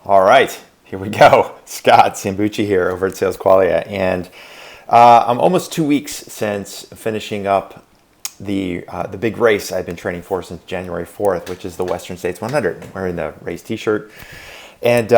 All right, here we go. Scott Sambucci here over at SalesQualia, and I'm almost 2 weeks since finishing up the big race I've been training for since January 4th, which is the Western States 100. I'm wearing the race T-shirt, and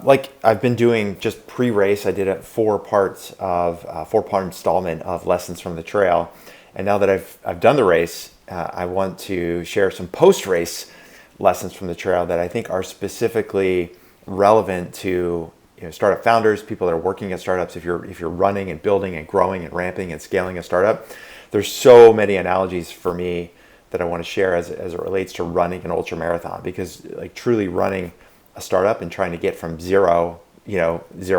like I've been doing just pre-race, I did a four-part installment of lessons from the trail, and now that I've done the race, I want to share some post-race lessons from the trail that I think are specifically relevant to startup founders, people that are working at startups. If you're running and building and growing and ramping and scaling a startup, there's so many analogies for me that I want to share as it relates to running an ultramarathon, because like truly running a startup and trying to get from zero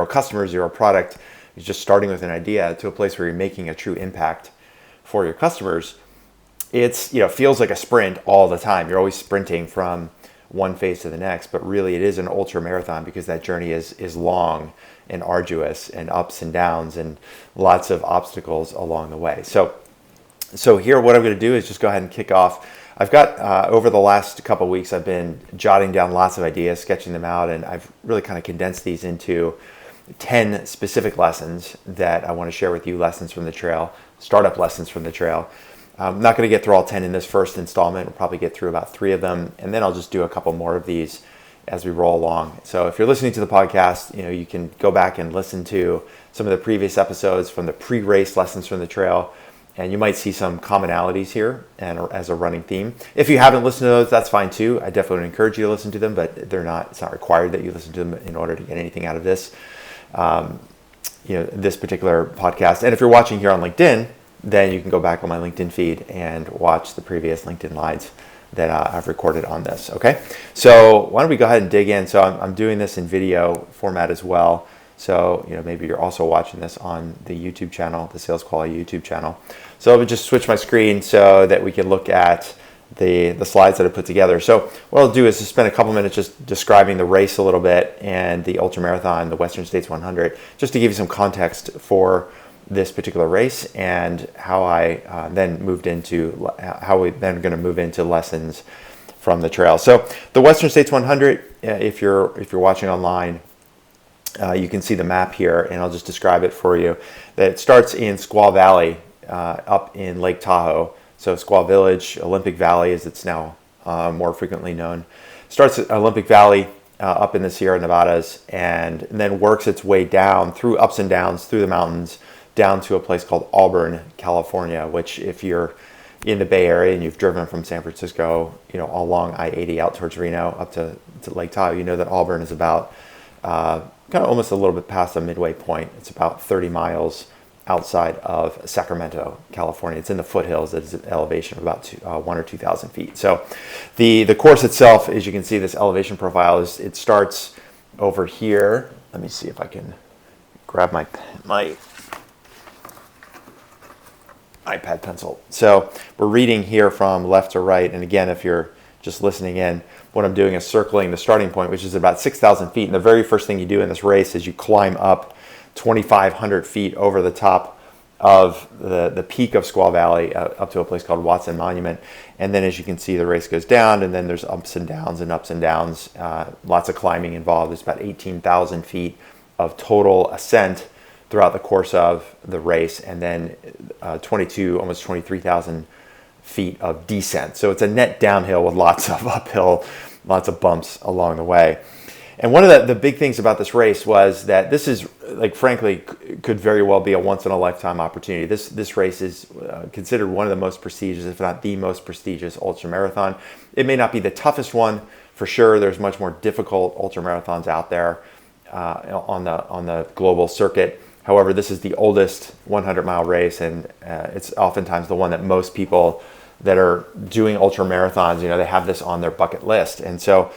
customers, zero product, is just starting with an idea to a place where you're making a true impact for your customers. It's feels like a sprint all the time. You're always sprinting from one phase to the next, but really it is an ultra marathon because that journey is long and arduous and ups and downs and lots of obstacles along the way. So here what I'm going to do is just go ahead and kick off. I've got over the last couple of weeks I've been jotting down lots of ideas, sketching them out, and I've really kind of condensed these into 10 specific lessons that I want to share with you, lessons from the trail, startup lessons from the trail. I'm not going to get through all 10 in this first installment. We'll probably get through about 3 of them, and then I'll just do a couple more of these as we roll along. So if you're listening to the podcast, you can go back and listen to some of the previous episodes from the pre-race lessons from the trail, and you might see some commonalities here and as a running theme. If you haven't listened to those, that's fine too. I definitely would encourage you to listen to them, but it's not required that you listen to them in order to get anything out of this, this particular podcast. And if you're watching here on LinkedIn, then you can go back on my LinkedIn feed and watch the previous LinkedIn Lives that I've recorded on this, okay? So why don't we go ahead and dig in. So I'm doing this in video format as well. So maybe you're also watching this on the YouTube channel, the SalesQualia YouTube channel. So I would just switch my screen so that we can look at the slides that I put together. So what I'll do is just spend a couple minutes just describing the race a little bit and the ultramarathon, the Western States 100, just to give you some context for this particular race and how I then how we then going to move into lessons from the trail. So the Western States 100, if you're watching online, you can see the map here, and I'll just describe it for you. That it starts in Squaw Valley, up in Lake Tahoe. So Squaw Village, Olympic Valley, as it's now more frequently known, starts at Olympic Valley up in the Sierra Nevadas, and then works its way down through ups and downs through the mountains, down to a place called Auburn, California, which if you're in the Bay Area and you've driven from San Francisco, along I-80 out towards Reno up to Lake Tahoe, you know that Auburn is about kind of almost a little bit past the midway point. It's about 30 miles outside of Sacramento, California. It's in the foothills. It's an elevation of about 1,000 or 2,000 feet. So the course itself, as you can see, this elevation profile, it starts over here. Let me see if I can grab my iPad pencil. So we're reading here from left to right. And again, if you're just listening in, what I'm doing is circling the starting point, which is about 6,000 feet. And the very first thing you do in this race is you climb up 2,500 feet over the top of the peak of Squaw Valley up to a place called Watson Monument. And then as you can see, the race goes down, and then there's ups and downs and ups and downs. Lots of climbing involved. There's about 18,000 feet of total ascent throughout the course of the race, and then almost 23,000 feet of descent. So it's a net downhill with lots of uphill, lots of bumps along the way. And one of the big things about this race was that this is, frankly, could very well be a once-in-a-lifetime opportunity. This race is considered one of the most prestigious, if not the most prestigious, ultramarathon. It may not be the toughest one, for sure. There's much more difficult ultramarathons out there on the global circuit. However, this is the oldest 100-mile race, and it's oftentimes the one that most people that are doing ultramarathons, they have this on their bucket list. And so,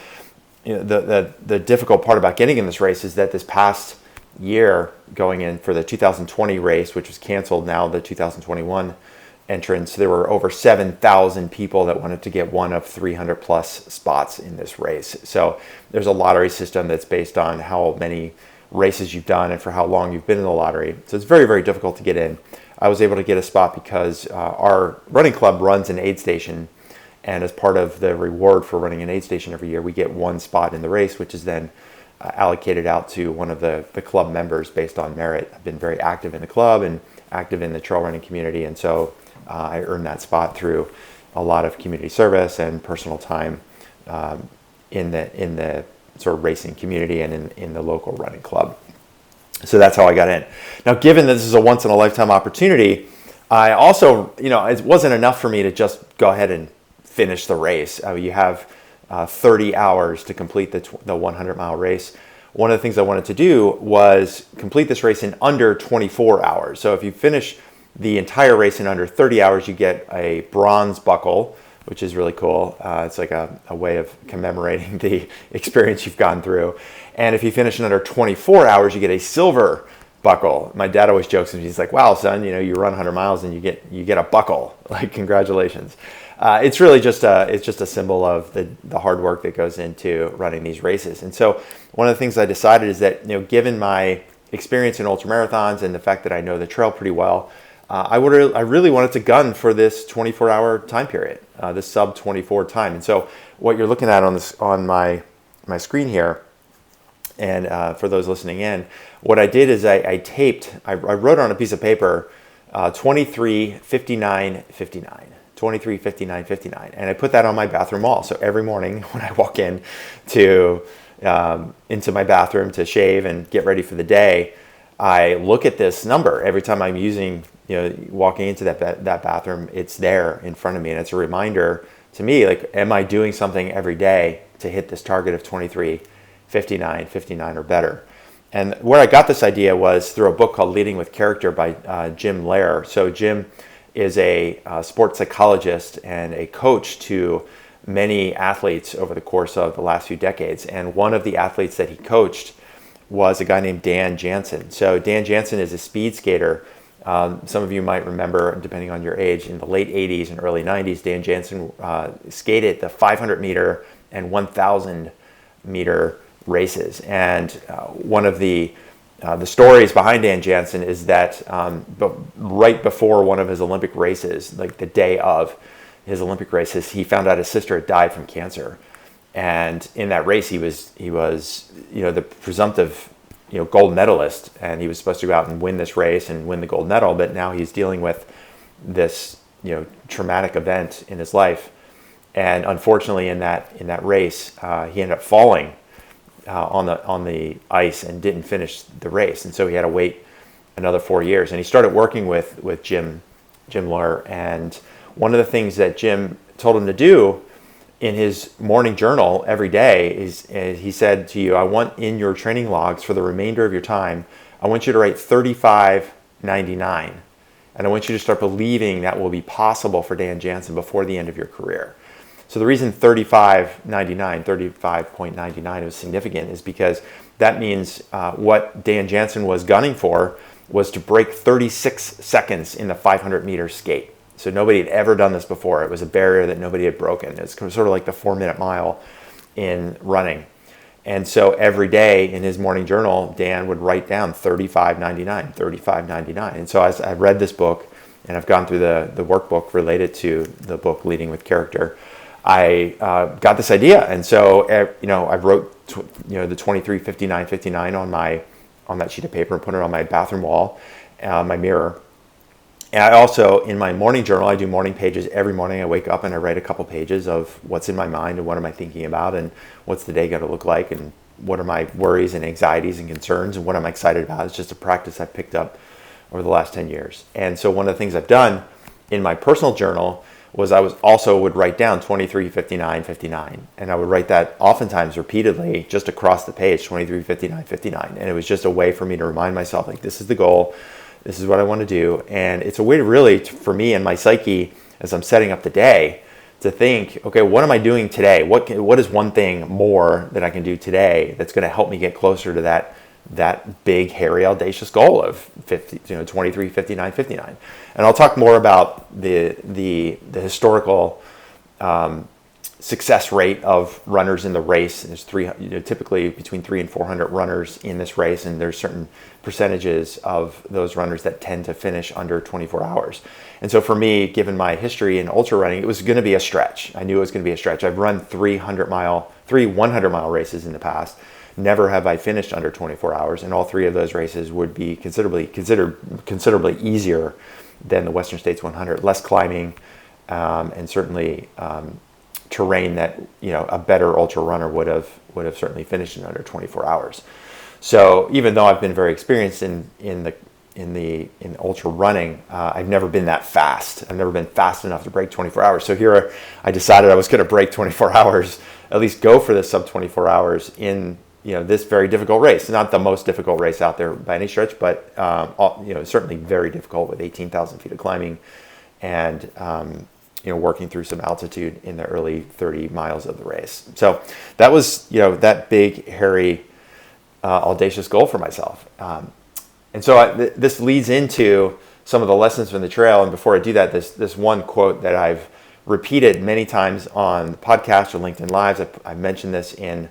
the difficult part about getting in this race is that this past year, going in for the 2020 race, which was canceled, now the 2021 entrance, there were over 7,000 people that wanted to get one of 300 plus spots in this race. So there's a lottery system that's based on how many races you've done and for how long you've been in the lottery. So it's very, very difficult to get in. I was able to get a spot because our running club runs an aid station, and as part of the reward for running an aid station every year, we get one spot in the race, which is then allocated out to one of the club members based on merit. I've been very active in the club and active in the trail running community, and so I earned that spot through a lot of community service and personal time in the sort of racing community and in the local running club. So that's how I got in. Now, given that this is a once in a lifetime opportunity, I also, it wasn't enough for me to just go ahead and finish the race. You have 30 hours to complete the 100-mile race. One of the things I wanted to do was complete this race in under 24 hours. So if you finish the entire race in under 30 hours, you get a bronze buckle, which is really cool. It's like a way of commemorating the experience you've gone through. And if you finish in under 24 hours, you get a silver buckle. My dad always jokes with me. He's like, "Wow, son, you run 100 miles and you get a buckle. Like, congratulations." It's really just a symbol of the hard work that goes into running these races. And so one of the things I decided is that, given my experience in ultramarathons and the fact that I know the trail pretty well, I really wanted to gun for this 24-hour time period, this sub 24 time. And so what you're looking at on my screen here, and for those listening in, what I did is I wrote on a piece of paper 23, 59, 59. 23, 59, 59. And I put that on my bathroom wall. So every morning when I walk into my bathroom to shave and get ready for the day, I look at this number. Every time I'm walking into that bathroom, it's there in front of me. And it's a reminder to me, like, am I doing something every day to hit this target of 23, 59, 59 or better? And where I got this idea was through a book called Leading with Character by Jim Loehr. So Jim is a sports psychologist and a coach to many athletes over the course of the last few decades. And one of the athletes that he coached was a guy named Dan Jansen. So Dan Jansen is a speed skater. Some of you might remember, depending on your age, in the late 80s and early 90s, Dan Jansen skated the 500 meter and 1,000 meter races. And one of the stories behind Dan Jansen is that right before one of his Olympic races, like the day of his Olympic races, he found out his sister had died from cancer. And in that race, he was the presumptive gold medalist, and he was supposed to go out and win this race and win the gold medal. But now he's dealing with this traumatic event in his life, and unfortunately, in that race, he ended up falling on the ice and didn't finish the race, and so he had to wait another 4 years. And he started working with Jim Loehr, and one of the things that Jim told him to do in his morning journal every day is he said to you, "I want in your training logs for the remainder of your time, I want you to write 35.99, and I want you to start believing that will be possible for Dan Jansen before the end of your career." So the reason 35.99 was significant is because that means what Dan Jansen was gunning for was to break 36 seconds in the 500 meter skate. So nobody had ever done this before. It was a barrier that nobody had broken. It's sort of like the 4-minute mile in running. And so every day in his morning journal, Dan would write down 35.99, 35.99. And so as I read this book, and I've gone through the workbook related to the book Leading with Character, I got this idea. And so I wrote the 23, 59, 59 on that sheet of paper and put it on my bathroom wall, my mirror. And I also, in my morning journal, I do morning pages every morning. I wake up and I write a couple pages of what's in my mind and what am I thinking about and what's the day going to look like and what are my worries and anxieties and concerns and what I'm excited about. It's just a practice I've picked up over the last 10 years. And so one of the things I've done in my personal journal was I would write down 23, 59, 59. And I would write that oftentimes repeatedly just across the page, 23, 59, 59. And it was just a way for me to remind myself, like, this is the goal. This is what I want to do. And it's a way to really, for me and my psyche, as I'm setting up the day, to think, okay, what am I doing today? What is one thing more that I can do today that's going to help me get closer to that big, hairy, audacious goal of 23, 59, 59. And I'll talk more about the historical success rate of runners in the race. There's typically between 300 and 400 runners in this race, and there's certain percentages of those runners that tend to finish under 24 hours. And so for me, given my history in ultra running, it was going to be a stretch. I knew it was going to be a stretch. I've run 100-mile races in the past. Never have I finished under 24 hours, and all 3 of those races would be considerably easier than the Western States 100. Less climbing, and certainly terrain that a better ultra runner would have certainly finished in under 24 hours. So even though I've been very experienced in ultra running, I've never been that fast. I've never been fast enough to break 24 hours. So here I decided I was going to break 24 hours, at least go for this sub 24 hours in this very difficult race. Not the most difficult race out there by any stretch, but certainly very difficult with 18,000 feet of climbing and working through some altitude in the early 30 miles of the race. So that was that big, hairy, audacious goal for myself. And so this leads into some of the lessons from the trail. And before I do that, this one quote that I've repeated many times on the podcast or LinkedIn Lives. I mentioned this in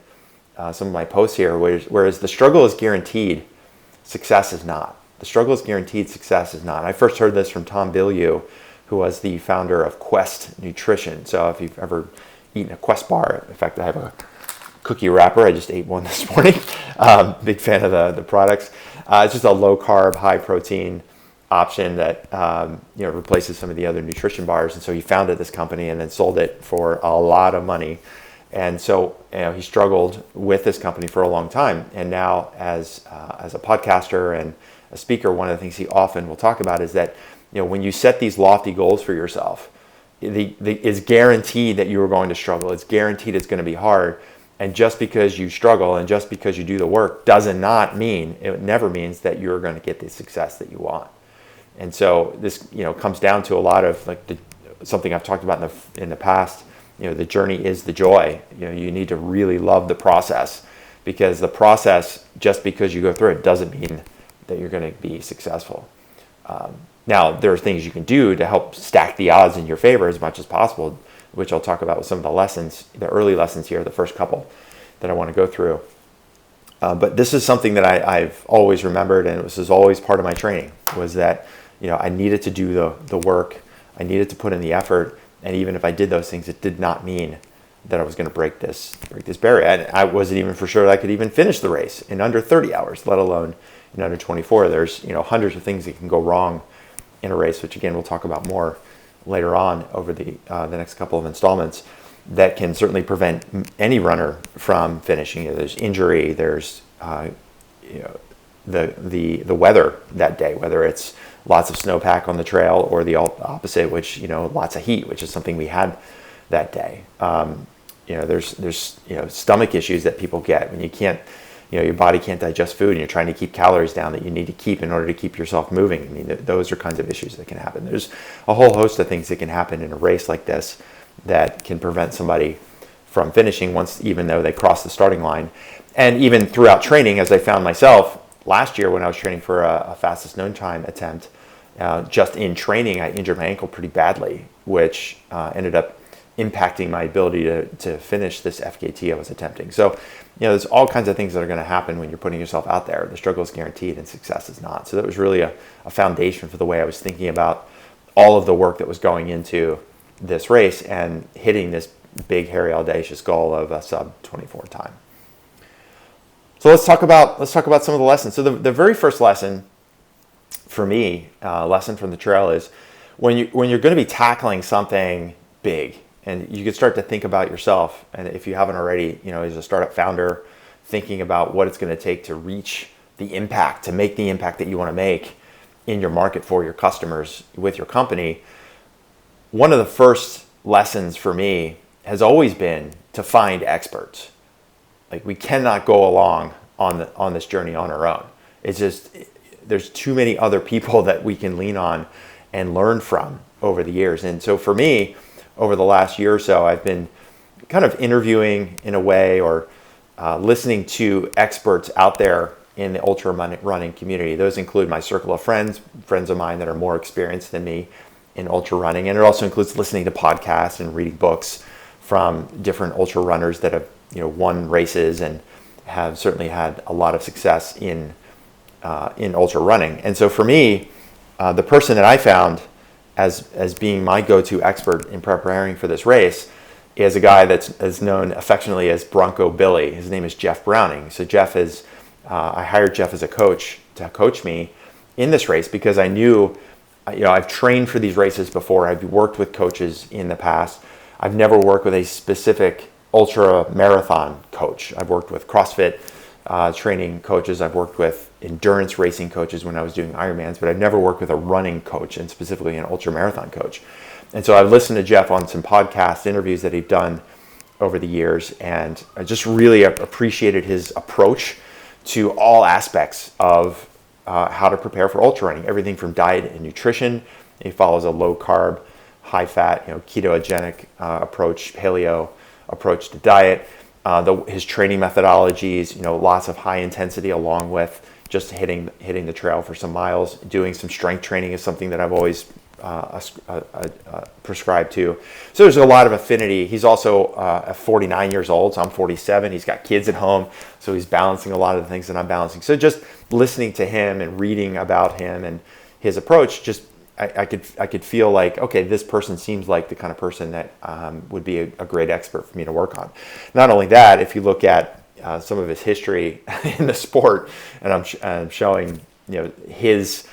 some of my posts here, whereas the struggle is guaranteed, success is not. The struggle is guaranteed, success is not. I first heard this from Tom Bilyeu, who was the founder of Quest Nutrition. So if you've ever eaten a Quest bar, in fact, I have a cookie wrapper. I just ate one this morning. Big fan of the products. It's just a low carb, high protein option that replaces some of the other nutrition bars. And so he founded this company and then sold it for a lot of money. And so he struggled with this company for a long time. And now as a podcaster and a speaker, one of the things he often will talk about is that when you set these lofty goals for yourself, it's guaranteed that you are going to struggle. It's guaranteed it's going to be hard. And just because you struggle and just because you do the work it never means that you're going to get the success that you want. And so this, comes down to a lot of something I've talked about in the past. The journey is the joy. You need to really love the process, because the process, just because you go through it, doesn't mean that you're going to be successful. Now, there are things you can do to help stack the odds in your favor as much as possible, which I'll talk about with some of the lessons, the early lessons here, the first couple that I want to go through. But this is something that I've always remembered, and this is always part of my training, was that I needed to do the work, I needed to put in the effort, and even if I did those things, it did not mean that I was going to break this barrier. And I wasn't even for sure that I could even finish the race in under 30 hours, let alone in under 24. There's hundreds of things that can go wrong in a race, which again we'll talk about more later on over the next couple of installments, that can certainly prevent any runner from finishing. There's injury, there's the weather that day, whether it's lots of snowpack on the trail or the opposite, which lots of heat, which is something we had that day. There's stomach issues that people get when you can't, your body can't digest food and you're trying to keep calories down that you need to keep in order to keep yourself moving. I mean, those are kinds of issues that can happen. There's a whole host of things that can happen in a race like this that can prevent somebody from finishing even though they cross the starting line. And even throughout training, as I found myself last year when I was training for a fastest known time attempt, just in training, I injured my ankle pretty badly, which ended up impacting my ability to finish this FKT I was attempting. So, there's all kinds of things that are going to happen when you're putting yourself out there. The struggle is guaranteed and success is not. So that was really a foundation for the way I was thinking about all of the work that was going into this race and hitting this big, hairy, audacious goal of a sub 24 time. So let's talk about some of the lessons. So the very first lesson for me, lesson from the trail, is when you're going to be tackling something big, and you can start to think about yourself, and if you haven't already, as a startup founder, thinking about what it's going to take to reach the impact, to make the impact that you want to make in your market for your customers with your company. One of the first lessons for me has always been to find experts. Like, we cannot go along on this journey on our own. It's just, there's too many other people that we can lean on and learn from over the years. And so for me, over the last year or so, I've been kind of interviewing in a way, or listening to experts out there in the ultra running community. Those include my circle of friends of mine that are more experienced than me in ultra running. And it also includes listening to podcasts and reading books from different ultra runners that have won races and have certainly had a lot of success in ultra running. And so for me, the person that I found as being my go-to expert in preparing for this race is a guy that's known affectionately as Bronco Billy. His name is Jeff Browning. So Jeff is, I hired Jeff as a coach to coach me in this race because I knew, I've trained for these races before. I've worked with coaches in the past. I've never worked with a specific ultra marathon coach. I've worked with CrossFit training coaches. I've worked with endurance racing coaches when I was doing Ironmans, but I've never worked with a running coach and specifically an ultra marathon coach. And so I've listened to Jeff on some podcast interviews that he's done over the years, and I just really appreciated his approach to all aspects of how to prepare for ultra running, everything from diet and nutrition. He follows a low carb, high fat, ketogenic approach, paleo approach to diet. His training methodologies, lots of high intensity along with just hitting the trail for some miles. Doing some strength training is something that I've always prescribed to. So there's a lot of affinity. He's also 49 years old, so I'm 47. He's got kids at home, so he's balancing a lot of the things that I'm balancing. So just listening to him and reading about him and his approach, just I could feel like, okay, this person seems like the kind of person that would be a great expert for me to work on. Not only that, if you look at some of his history in the sport, and I'm showing his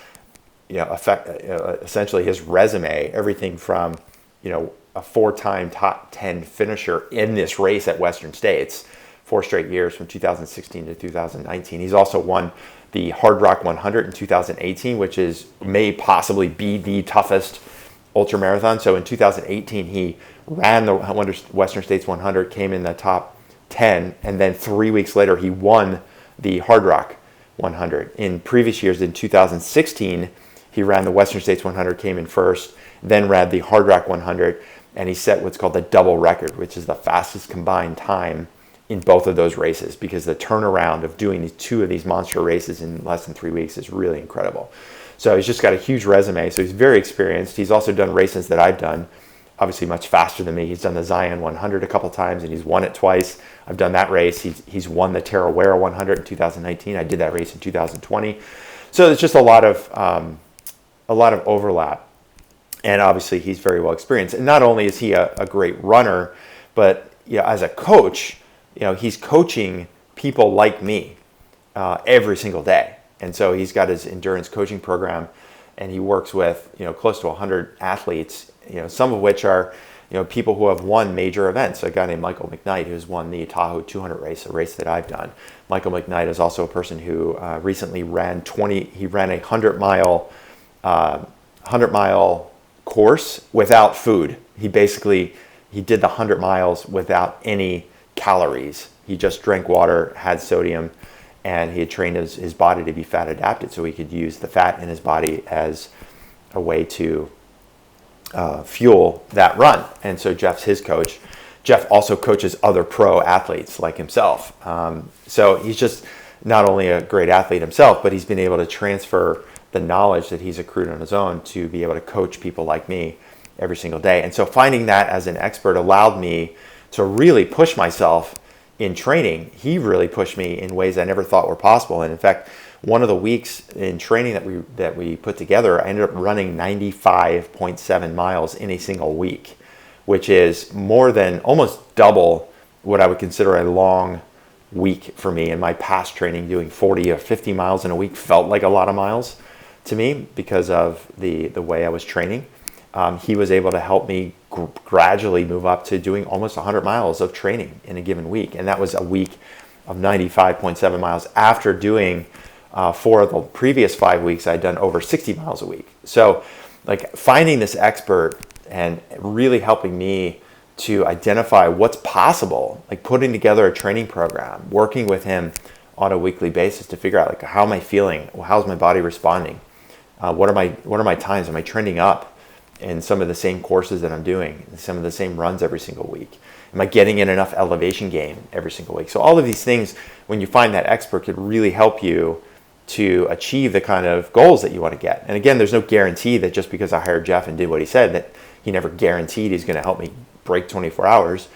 essentially his resume, everything from a 4-time top 10 finisher in this race at Western States, 4 straight years from 2016 to 2019. He's also won the Hard Rock 100 in 2018, which may possibly be the toughest ultramarathon. So in 2018, he ran the Western States 100, came in the top 10, and then 3 weeks later, he won the Hard Rock 100. In previous years, in 2016, he ran the Western States 100, came in first, then ran the Hard Rock 100, and he set what's called the double record, which is the fastest combined time in both of those races, because the turnaround of doing two of these monster races in less than 3 weeks is really incredible. So he's just got a huge resume. So he's very experienced. He's also done races that I've done, obviously much faster than me. He's done the Zion 100 a couple times, and he's won it twice. I've done that race. He's won the Tarawera 100 in 2019. I did that race in 2020. So there's just a lot of overlap. And obviously he's very well experienced. And not only is he a great runner, but as a coach, he's coaching people like me every single day. And so he's got his endurance coaching program, and he works with close to 100 athletes, some of which are people who have won major events. A guy named Michael McKnight, who's won the Tahoe 200 race, a race that I've done. Michael McKnight is also a person who recently ran a 100-mile course without food. He did the 100 miles without any calories. He just drank water, had sodium, and he had trained his body to be fat adapted, so he could use the fat in his body as a way to fuel that run. And so Jeff's his coach. Jeff also coaches other pro athletes like himself. So he's just not only a great athlete himself, but he's been able to transfer the knowledge that he's accrued on his own to be able to coach people like me every single day. And so finding that as an expert allowed me to really push myself in training. He really pushed me in ways I never thought were possible. And in fact, one of the weeks in training that we put together, I ended up running 95.7 miles in a single week, which is more than almost double what I would consider a long week for me. In my past training, doing 40 or 50 miles in a week felt like a lot of miles to me because of the way I was training. He was able to help me gradually move up to doing almost 100 miles of training in a given week. And that was a week of 95.7 miles after doing 4 of the previous 5 weeks, I'd done over 60 miles a week. So like finding this expert and really helping me to identify what's possible, like putting together a training program, working with him on a weekly basis to figure out like, how am I feeling? How's my body responding? What are my times? Am I trending up in some of the same courses that I'm doing, some of the same runs every single week? Am I getting in enough elevation gain every single week? So all of these things, when you find that expert, could really help you to achieve the kind of goals that you want to get. And again, there's no guarantee that just because I hired Jeff and did what he said, that he never guaranteed he's going to help me break 24 hours.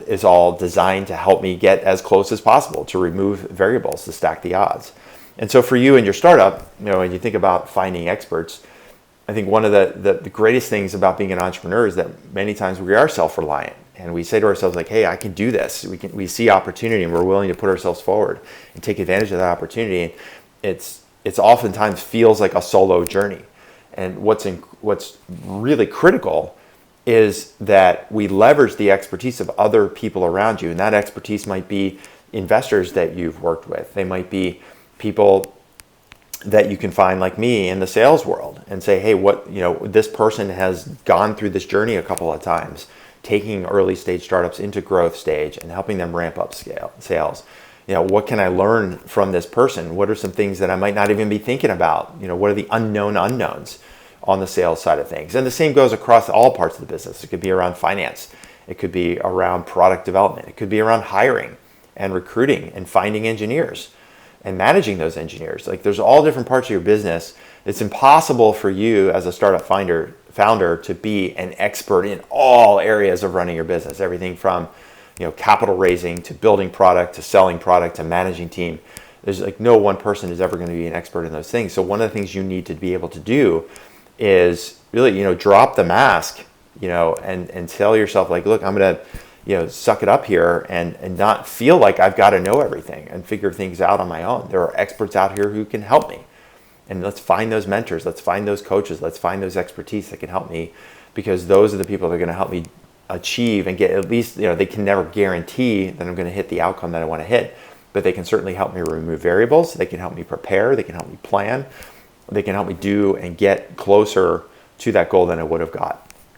Is all designed to help me get as close as possible, to remove variables, to stack the odds. And so for you and your startup, when you think about finding experts, I think one of the greatest things about being an entrepreneur is that many times we are self-reliant. and we say to ourselves like, hey, I can do this. We see opportunity and we're willing to put ourselves forward and take advantage of that opportunity. It's oftentimes feels like a solo journey. And what's really critical is that we leverage the expertise of other people around you. And that expertise might be investors that you've worked with. They might be people that you can find like me in the sales world and say, hey, this person has gone through this journey a couple of times, taking early stage startups into growth stage and helping them ramp up sales. What can I learn from this person? What are some things that I might not even be thinking about? What are the unknown unknowns on the sales side of things? And the same goes across all parts of the business. It could be around finance. It could be around product development. It could be around hiring and recruiting and finding engineers and managing those engineers. Like, there's all different parts of your business. It's impossible for you as a startup founder to be an expert in all areas of running your business. Everything from capital raising to building product to selling product to managing team. There's like no one person is ever going to be an expert in those things. So one of the things you need to be able to do is really drop the mask and tell yourself like, look, I'm going to suck it up here and not feel like I've got to know everything and figure things out on my own. There are experts out here who can help me, and let's find those mentors, let's find those coaches, let's find those expertise that can help me, because those are the people that are going to help me achieve and get at least, they can never guarantee that I'm going to hit the outcome that I want to hit, but they can certainly help me remove variables. They can help me prepare. They can help me plan. They can help me do and get closer to that goal than I would have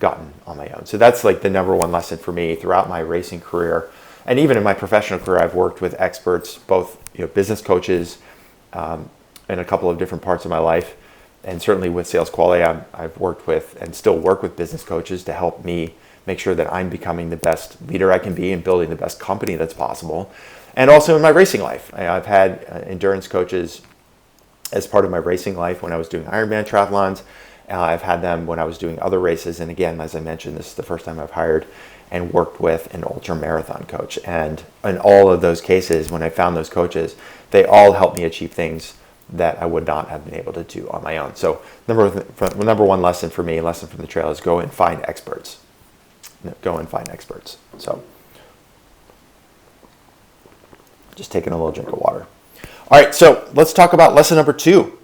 gotten on my own. So that's like the number one lesson for me throughout my racing career. And even in my professional career, I've worked with experts, both business coaches in a couple of different parts of my life. And certainly with SalesQualia, I've worked with and still work with business coaches to help me make sure that I'm becoming the best leader I can be and building the best company that's possible. And also in my racing life, I've had endurance coaches as part of my racing life when I was doing Ironman triathlons. I've had them when I was doing other races. And again, as I mentioned, this is the first time I've hired and worked with an ultramarathon coach. And in all of those cases, when I found those coaches, they all helped me achieve things that I would not have been able to do on my own. So number one lesson for me, lesson from the trail, is go and find experts. Go and find experts. So just taking a little drink of water. All right, so let's talk about lesson number 2.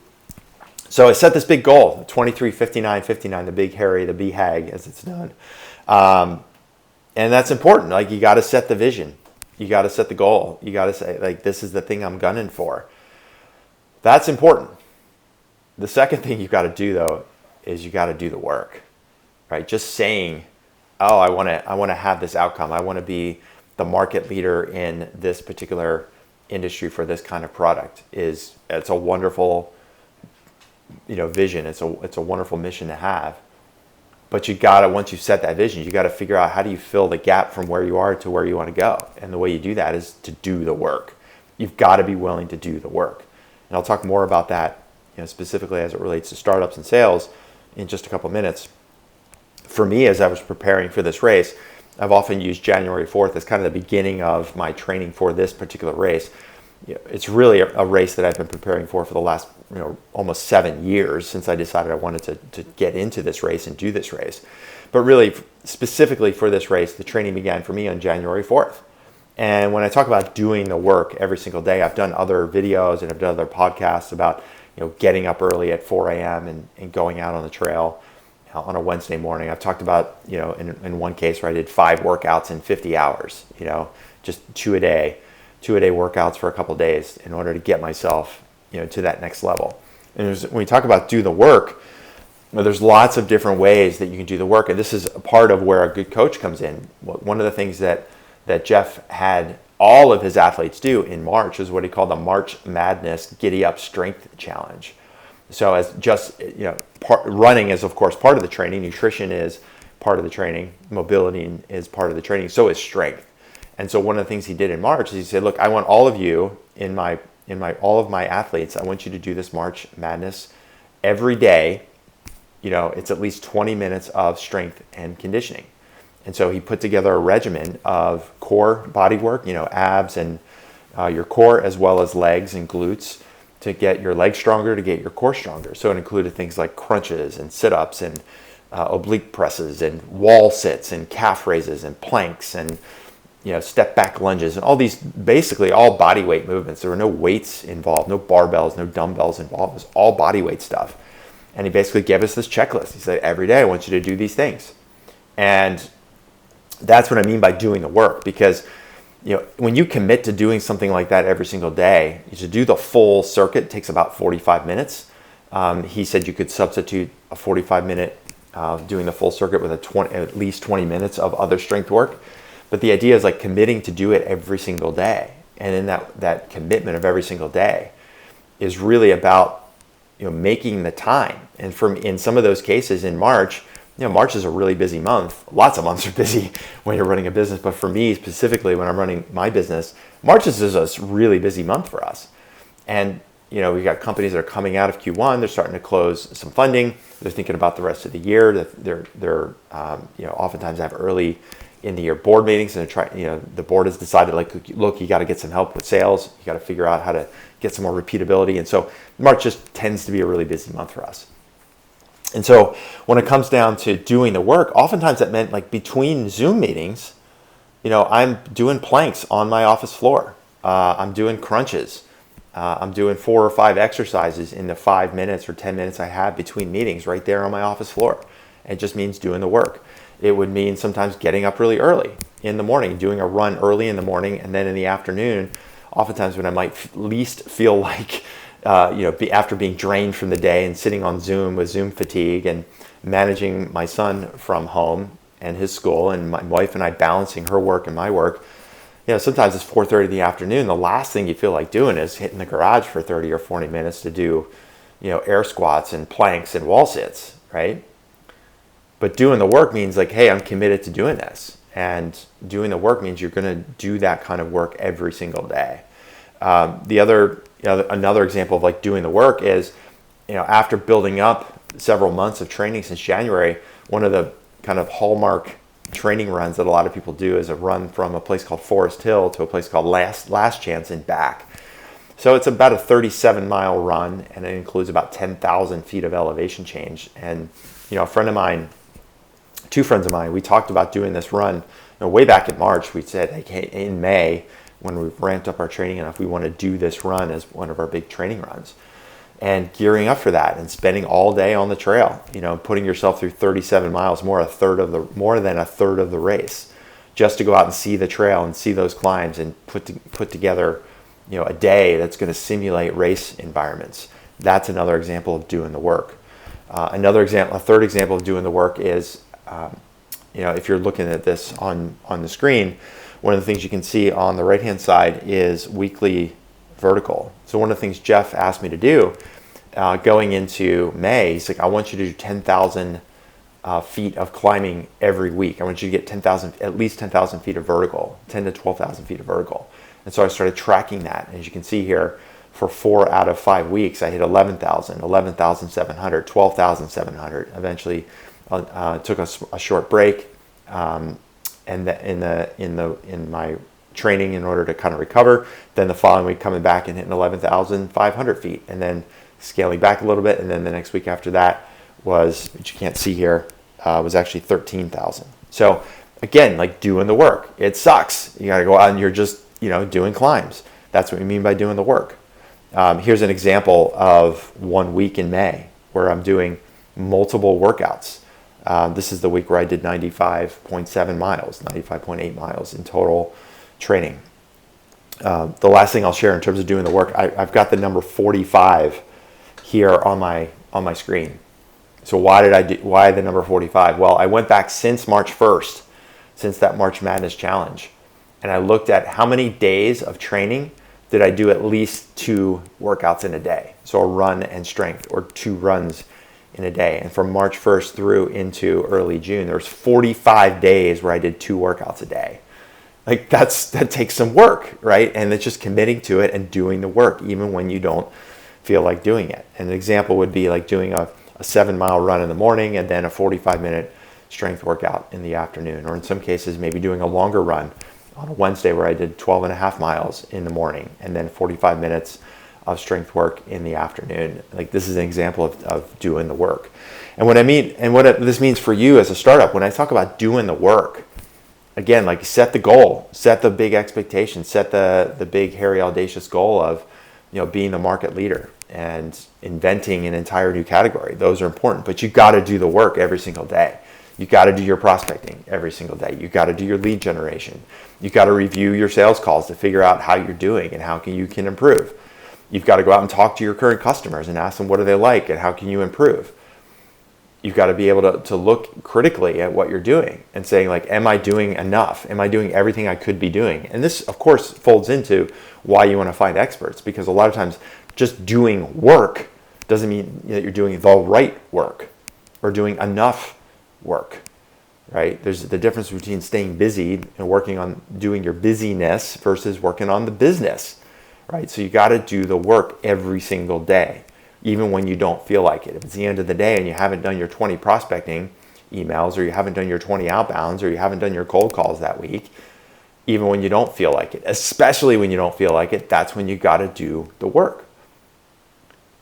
So I set this big goal, 23, 59, 59, the big hairy, the BHAG as it's known. And that's important. Like, you got to set the vision. You got to set the goal. You got to say, like, this is the thing I'm gunning for. That's important. The second thing you've got to do, though, is you got to do the work, right? Just saying, oh, I want to have this outcome. I want to be the market leader in this particular industry for this kind of product. It's a wonderful, vision. It's a wonderful mission to have. But you gotta, once you've set that vision, you gotta figure out how do you fill the gap from where you are to where you want to go. And the way you do that is to do the work. You've got to be willing to do the work. And I'll talk more about that, specifically as it relates to startups and sales in just a couple of minutes. For me, as I was preparing for this race, I've often used January 4th as kind of the beginning of my training for this particular race. It's really a race that I've been preparing for the last almost 7 years since I decided I wanted to get into this race and do this race. But really, specifically for this race, the training began for me on January 4th. And when I talk about doing the work every single day, I've done other videos and I've done other podcasts about getting up early at 4 a.m. and going out on the trail on a Wednesday morning. I've talked about, in one case where I did 5 workouts in 50 hours, just 2 a day workouts for a couple of days in order to get myself, to that next level. And when we talk about do the work, there's lots of different ways that you can do the work. And this is a part of where a good coach comes in. One of the things that Jeff had all of his athletes do in March is what he called the March Madness Giddyup Strength Challenge. So as just, running is of course part of the training, nutrition is part of the training, mobility is part of the training, so is strength. And so one of the things he did in March is he said, look, I want all of you all of my athletes, I want you to do this March Madness every day. It's at least 20 minutes of strength and conditioning. And so he put together a regimen of core body work, abs and your core, as well as legs and glutes, to get your legs stronger, to get your core stronger. So it included things like crunches and sit-ups and oblique presses and wall sits and calf raises and planks and step back lunges and all these, basically all body weight movements. There were no weights involved, no barbells, no dumbbells involved. It was all body weight stuff. And he basically gave us this checklist. He said, every day I want you to do these things. And that's what I mean by doing the work, because when you commit to doing something like that every single day, you should do the full circuit. It takes about 45 minutes. He said you could substitute a 45-minute doing the full circuit with at least 20 minutes of other strength work. But the idea is like committing to do it every single day. And in that commitment of every single day is really about making the time. And in some of those cases in March, March is a really busy month. Lots of months are busy when you're running a business. But for me specifically, when I'm running my business, March is a really busy month for us. And we got companies that are coming out of Q1. They're starting to close some funding. They're thinking about the rest of the year. They're oftentimes have early in the year board meetings, and the board has decided, like, look, you got to get some help with sales. You got to figure out how to get some more repeatability. And so March just tends to be a really busy month for us. And so when it comes down to doing the work, oftentimes that meant like between Zoom meetings, I'm doing planks on my office floor. I'm doing crunches. I'm doing 4 or 5 exercises in the 5 minutes or 10 minutes I have between meetings right there on my office floor. It just means doing the work. It would mean sometimes getting up really early in the morning, doing a run early in the morning, and then in the afternoon, oftentimes when I might least feel like, after being drained from the day and sitting on Zoom with Zoom fatigue and managing my son from home and his school, and my wife and I balancing her work and my work, sometimes it's 4:30 in the afternoon. The last thing you feel like doing is hitting the garage for 30 or 40 minutes to do, air squats and planks and wall sits, right? But doing the work means like, hey, I'm committed to doing this. And doing the work means you're going to do that kind of work every single day. Another example of like doing the work is, after building up several months of training since January, one of the kind of hallmark training runs that a lot of people do is a run from a place called Forest Hill to a place called Last Chance and back. So it's about a 37-mile run, and it includes about 10,000 feet of elevation change. And two friends of mine, we talked about doing this run way back in March. We said, hey, in May, when we've ramped up our training enough, we want to do this run as one of our big training runs. And gearing up for that and spending all day on the trail, putting yourself through 37 miles, more than a third of the race, just to go out and see the trail and see those climbs and put together, a day that's going to simulate race environments. That's another example of doing the work. A third example of doing the work is, if you're looking at this on the screen, one of the things you can see on the right-hand side is weekly vertical. So one of the things Jeff asked me to do going into May, he's like, I want you to do 10,000 feet of climbing every week. I want you to get at least 10,000 feet of vertical, 10 to 12,000 feet of vertical. And so I started tracking that. And as you can see here, for 4 out of 5 weeks, I hit 11,000, 11,700, 12,700. Eventually took a short break and in my training in order to kind of recover. Then the following week coming back and hitting 11,500 feet, and then scaling back a little bit. And then the next week after that was, which you can't see here, was actually 13,000. So again, like doing the work. It sucks. You got to go out and you're just, doing climbs. That's what we mean by doing the work. Here's an example of 1 week in May where I'm doing multiple workouts. This is the week where I did 95.7 miles, 95.8 miles in total training. The last thing I'll share in terms of doing the work, I've got the number 45 here on my screen. So why the number 45? Well, I went back since March 1st, since that March Madness challenge, and I looked at how many days of training did I do at least 2 workouts in a day. So a run and strength, or 2 runs in a day. And from March 1st through into early June, there was 45 days where I did 2 workouts a day. Like that takes some work, right? And it's just committing to it and doing the work, even when you don't feel like doing it. And an example would be like doing a 7-mile run in the morning and then a 45-minute strength workout in the afternoon. Or in some cases, maybe doing a longer run on a Wednesday where I did 12.5 miles in the morning and then 45 minutes of strength work in the afternoon. Like, this is an example of doing the work. And what I mean, and this means for you as a startup, when I talk about doing the work, again, like, set the goal, set the big expectation, set the big, hairy, audacious goal of, being the market leader and inventing an entire new category. Those are important, but you got to do the work every single day. You got to do your prospecting every single day. You got to do your lead generation. You got to review your sales calls to figure out how you're doing and how you can improve. You've got to go out and talk to your current customers and ask them what do they like and how can you improve. You've got to be able to look critically at what you're doing and saying, like, am I doing enough? Am I doing everything I could be doing? And this, of course, folds into why you want to find experts, because a lot of times just doing work doesn't mean that you're doing the right work or doing enough work, right? There's the difference between staying busy and working on doing your busyness versus working on the business, right? So you got to do the work every single day, even when you don't feel like it. If it's the end of the day and you haven't done your 20 prospecting emails, or you haven't done your 20 outbounds, or you haven't done your cold calls that week, even when you don't feel like it, especially when you don't feel like it, that's when you got to do the work.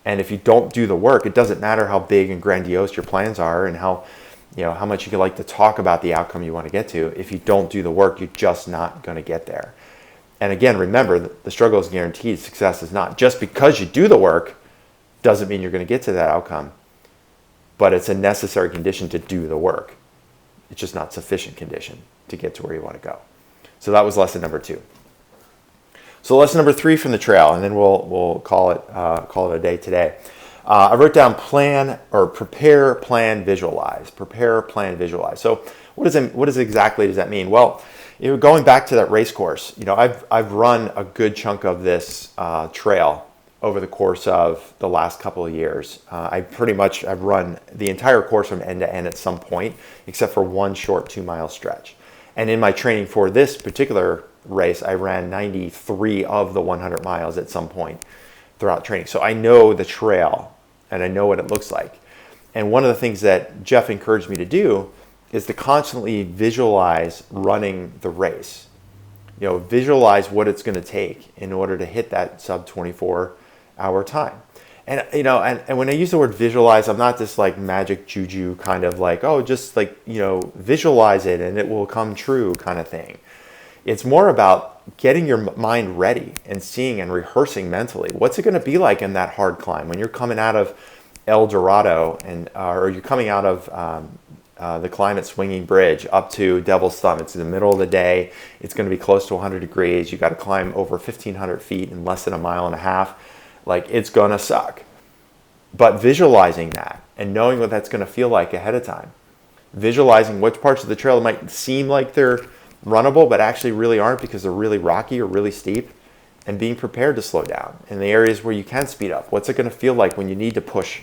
And if you don't do the work, it doesn't matter how big and grandiose your plans are and how much you like to talk about the outcome you want to get to. If you don't do the work, you're just not going to get there. And again, remember, the struggle is guaranteed. Success is not. Just because you do the work doesn't mean you're going to get to that outcome, but it's a necessary condition to do the work. It's just not sufficient condition to get to where you want to go. So that was lesson number 2. So lesson number 3 from the trail, and then we'll call it a day today. I wrote down prepare, plan, visualize. Prepare, plan, visualize. So what exactly does that mean? Well, going back to that race course, I've run a good chunk of this trail over the course of the last couple of years. I've run the entire course from end to end at some point, except for one short 2-mile stretch. And in my training for this particular race, I ran 93 of the 100 miles at some point throughout training. So I know the trail and I know what it looks like. And one of the things that Jeff encouraged me to do is to constantly visualize running the race. Visualize what it's going to take in order to hit that sub 24-hour time. And and when I use the word visualize, I'm not this like magic juju kind of like, oh, just like, visualize it and it will come true kind of thing. It's more about getting your mind ready and seeing and rehearsing mentally. What's it going to be like in that hard climb when you're coming out of El Dorado or you're coming out of the climb at Swinging Bridge up to Devil's Thumb? It's in the middle of the day. It's going to be close to 100 degrees. You got to climb over 1,500 feet in less than a mile and a half. Like, it's going to suck. But visualizing that and knowing what that's going to feel like ahead of time, visualizing which parts of the trail might seem like they're runnable but actually really aren't because they're really rocky or really steep, and being prepared to slow down. In the areas where you can speed up, what's it going to feel like when you need to push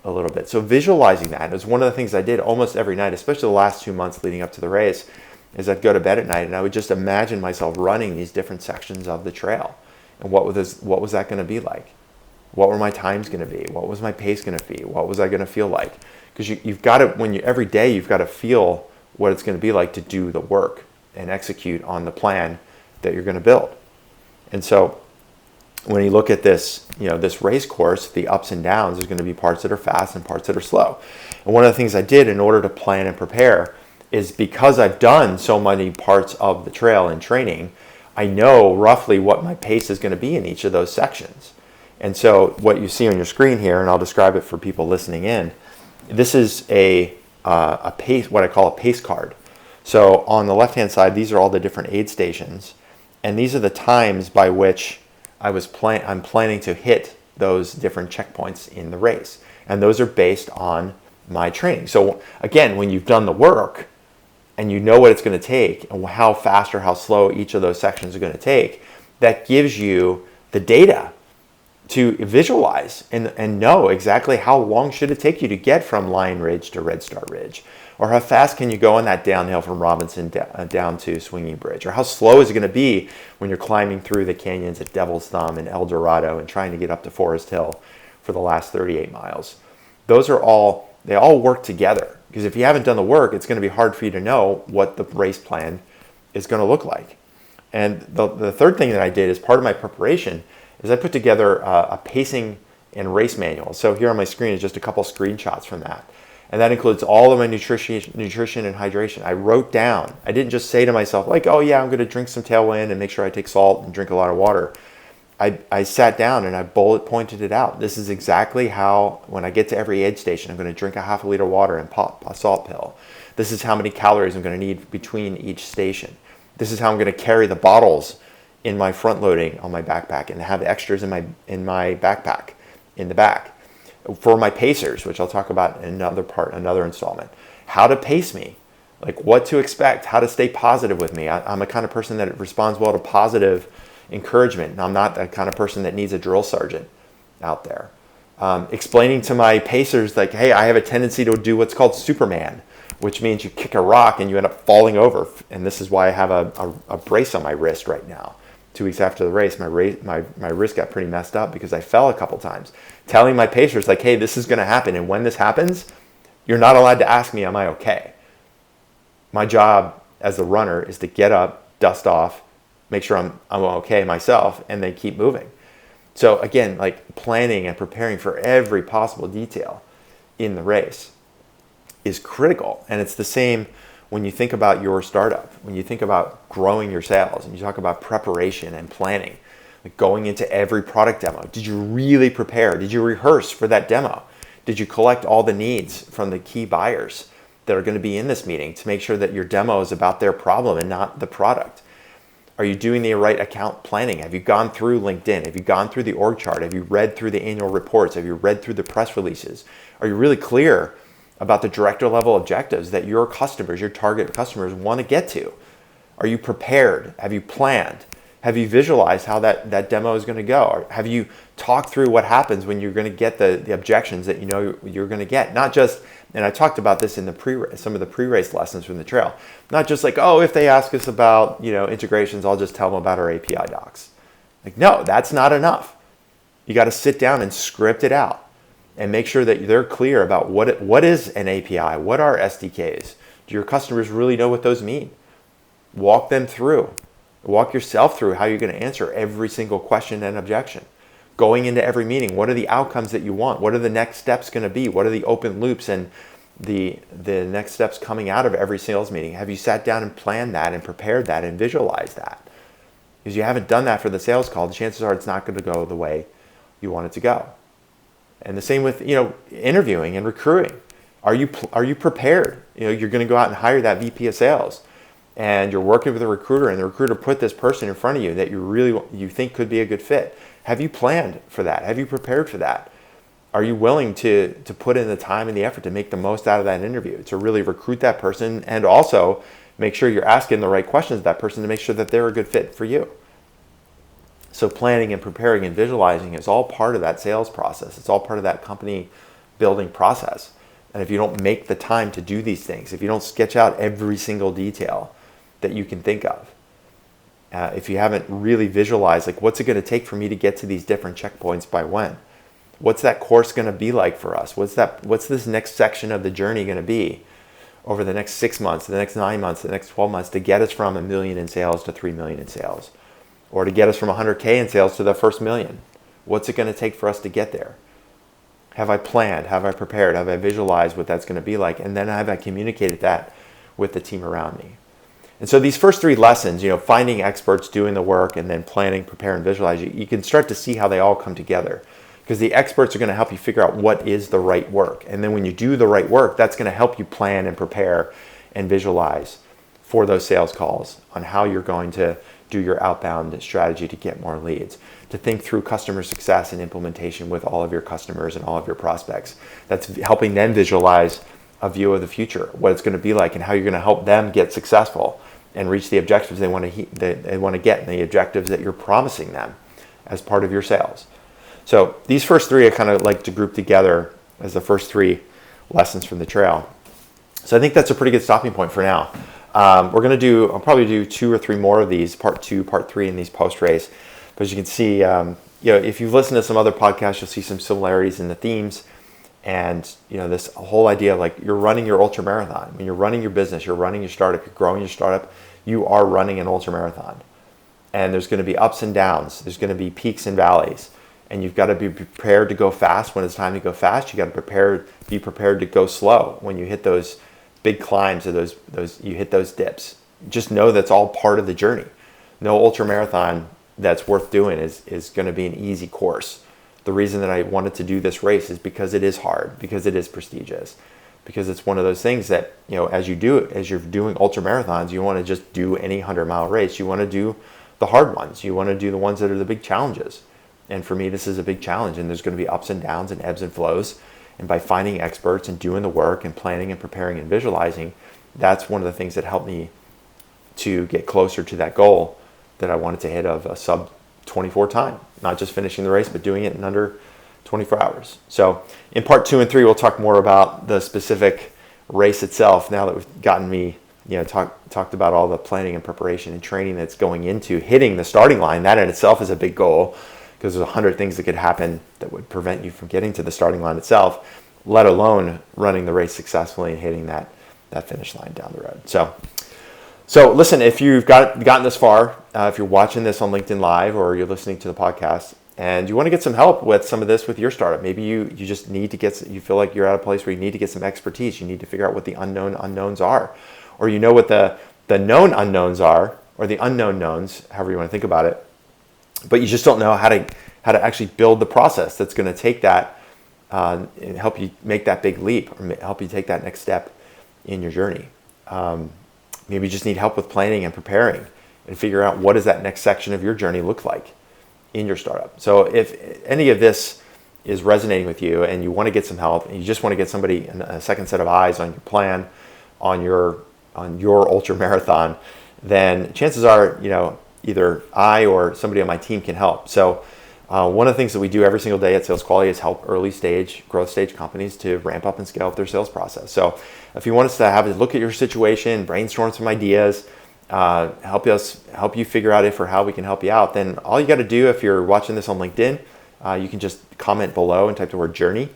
a little bit? So visualizing that is one of the things I did almost every night, especially the last 2 months leading up to the race, is I'd go to bed at night and I would just imagine myself running these different sections of the trail. And what was that going to be like? What were my times going to be? What was my pace going to be? What was I going to feel like? Because you've got to, every day you've got to feel what it's going to be like to do the work and execute on the plan that you're going to build. And so when you look at this, this race course, the ups and downs, there's going to be parts that are fast and parts that are slow. And one of the things I did in order to plan and prepare is, because I've done so many parts of the trail in training, I know roughly what my pace is going to be in each of those sections. And so what you see on your screen here, and I'll describe it for people listening in, this is a pace, what I call a pace card. So on the left-hand side, these are all the different aid stations, and these are the times by which I'm planning to hit those different checkpoints in the race. And those are based on my training. So again, when you've done the work and you know what it's going to take and how fast or how slow each of those sections are going to take, that gives you the data to visualize and know exactly how long should it take you to get from Lion Ridge to Red Star Ridge, or how fast can you go on that downhill from Robinson down to Swinging Bridge, or how slow is it going to be when you're climbing through the canyons at Devil's Thumb and El Dorado and trying to get up to Forest Hill for the last 38 miles. They all work together, because if you haven't done the work, it's going to be hard for you to know what the race plan is going to look like. And the third thing that I did as part of my preparation is I put together a pacing and race manual. So here on my screen is just a couple screenshots from that. And that includes all of my nutrition and hydration. I wrote down, I didn't just say to myself, like, oh yeah, I'm going to drink some Tailwind and make sure I take salt and drink a lot of water. I sat down and I bullet pointed it out. This is exactly how, when I get to every aid station, I'm going to drink a half a liter of water and pop a salt pill. This is how many calories I'm going to need between each station. This is how I'm going to carry the bottles in my front loading on my backpack and have extras in my backpack in the back. For my pacers, which I'll talk about in another installment, how to pace me, like what to expect, how to stay positive with me. I'm a kind of person that responds well to positive encouragement, and I'm not the kind of person that needs a drill sergeant out there. Explaining to my pacers, like, hey, I have a tendency to do what's called Superman, which means you kick a rock and you end up falling over. And this is why I have a brace on my wrist right now. 2 weeks after the race, my wrist got pretty messed up because I fell a couple times. Telling my pacers, like, hey, this is going to happen. And when this happens, you're not allowed to ask me, am I okay? My job as a runner is to get up, dust off, make sure I'm okay myself, and then keep moving. So again, like planning and preparing for every possible detail in the race is critical. And it's the same when you think about your startup, when you think about growing your sales, and you talk about preparation and planning, like going into every product demo. Did you really prepare? Did you rehearse for that demo? Did you collect all the needs from the key buyers that are going to be in this meeting to make sure that your demo is about their problem and not the product? Are you doing the right account planning? Have you gone through LinkedIn? Have you gone through the org chart? Have you read through the annual reports? Have you read through the press releases? Are you really clear about the director level objectives that your customers, your target customers, want to get to? Are you prepared? Have you planned? Have you visualized how that demo is going to go? Or have you talked through what happens when you're going to get the objections that you know you're going to get? Not just, and I talked about this in some of the pre-race lessons from the trail, not just like, oh, if they ask us about integrations, I'll just tell them about our API docs. Like, no, that's not enough. You got to sit down and script it out and make sure that they're clear about what is an API, what are SDKs. Do your customers really know what those mean? Walk them through. Walk yourself through how you're going to answer every single question and objection. Going into every meeting, what are the outcomes that you want? What are the next steps going to be? What are the open loops and the next steps coming out of every sales meeting? Have you sat down and planned that and prepared that and visualized that? Because you haven't done that for the sales call, the chances are it's not going to go the way you want it to go. And the same with interviewing and recruiting. Are you prepared? You're going to go out and hire that VP of sales, and you're working with a recruiter, and the recruiter put this person in front of you that you think could be a good fit. Have you planned for that? Have you prepared for that? Are you willing to put in the time and the effort to make the most out of that interview, to really recruit that person, and also make sure you're asking the right questions to that person to make sure that they're a good fit for you? So planning and preparing and visualizing is all part of that sales process. It's all part of that company building process. And if you don't make the time to do these things, if you don't sketch out every single detail that you can think of, if you haven't really visualized, like, what's it going to take for me to get to these different checkpoints by when? What's that course going to be like for us? What's this next section of the journey going to be over the next 6 months, the next 9 months, the next 12 months to get us from $1 million in sales to $3 million in sales? Or to get us from 100K in sales to the first million? What's it going to take for us to get there? Have I planned? Have I prepared? Have I visualized what that's going to be like? And then have I communicated that with the team around me? And so these first 3 lessons, finding experts, doing the work, and then planning, prepare, and visualize, you can start to see how they all come together. Because the experts are going to help you figure out what is the right work. And then when you do the right work, that's going to help you plan and prepare and visualize for those sales calls on how you're going to do your outbound strategy to get more leads, to think through customer success and implementation with all of your customers and all of your prospects. That's helping them visualize a view of the future, what it's going to be like, and how you're going to help them get successful and reach the objectives they want to get, and the objectives that you're promising them as part of your sales. So these first 3 I kind of like to group together as the first 3 lessons from the trail. So I think that's a pretty good stopping point for now. I'll probably do 2 or 3 more of these, part 2, part 3 in these post-race. But as you can see, if you've listened to some other podcasts, you'll see some similarities in the themes. And, this whole idea of, like, you're running your ultramarathon. When you're running your business, you're running your startup, you're growing your startup, you are running an ultramarathon. and there's going to be ups and downs. There's going to be peaks and valleys, and you've got to be prepared to go fast when it's time to go fast. You got to be prepared to go slow when you hit those big climbs or you hit those dips. Just know that's all part of the journey. No ultramarathon that's worth doing is going to be an easy course. The reason that I wanted to do this race is because it is hard, because it is prestigious, because it's one of those things that, as you're doing ultramarathons, you want to just do any 100-mile race. You want to do the hard ones. You want to do the ones that are the big challenges. And for me, this is a big challenge, and there's going to be ups and downs and ebbs and flows. And by finding experts and doing the work and planning and preparing and visualizing, that's one of the things that helped me to get closer to that goal that I wanted to hit of a sub 24 time, not just finishing the race, but doing it in under 24 hours. So in part 2 and 3, we'll talk more about the specific race itself. Now that we've gotten me, talked about all the planning and preparation and training that's going into hitting the starting line. That in itself is a big goal, because there's 100 things that could happen that would prevent you from getting to the starting line itself, let alone running the race successfully and hitting that finish line down the road. So listen, if you've gotten this far, if you're watching this on LinkedIn Live or you're listening to the podcast and you want to get some help with some of this with your startup, maybe you just need to you feel like you're at a place where you need to get some expertise. You need to figure out what the unknown unknowns are, or what the known unknowns are, or the unknown knowns, however you want to think about it. But you just don't know how to actually build the process that's going to take that and help you make that big leap, or help you take that next step in your journey. Maybe you just need help with planning and preparing and figure out what does that next section of your journey look like in your startup. So if any of this is resonating with you and you want to get some help and you just want to get somebody, a second set of eyes on your plan, on your ultra marathon, then chances are, either I or somebody on my team can help. So one of the things that we do every single day at SalesQualia is help early stage, growth stage companies to ramp up and scale up their sales process. So if you want us to have a look at your situation, brainstorm some ideas, help you figure out if or how we can help you out, then all you got to do, if you're watching this on LinkedIn, you can just comment below and type the word journey,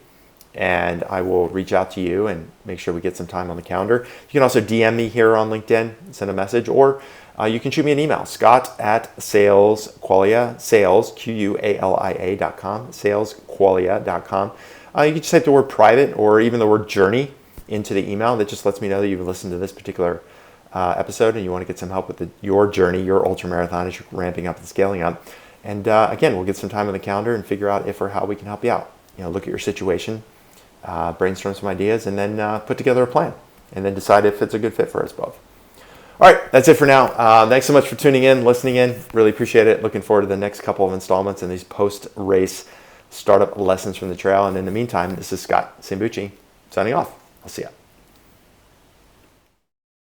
and I will reach out to you and make sure we get some time on the calendar. You can also DM me here on LinkedIn, send a message, or you can shoot me an email, scott@SalesQualia, sales, QUALIA.com, SalesQualia.com. You can just type the word private or even the word journey into the email. That just lets me know that you've listened to this particular episode and you want to get some help with your journey, your ultramarathon as you're ramping up and scaling up. And again, we'll get some time on the calendar and figure out if or how we can help you out. Look at your situation, brainstorm some ideas, and then put together a plan, and then decide if it's a good fit for us both. All right, that's it for now. Thanks so much for tuning in, listening in. Really appreciate it. Looking forward to the next couple of installments and these post-race startup lessons from the trail. And in the meantime, this is Scott Sambucci signing off. I'll see ya.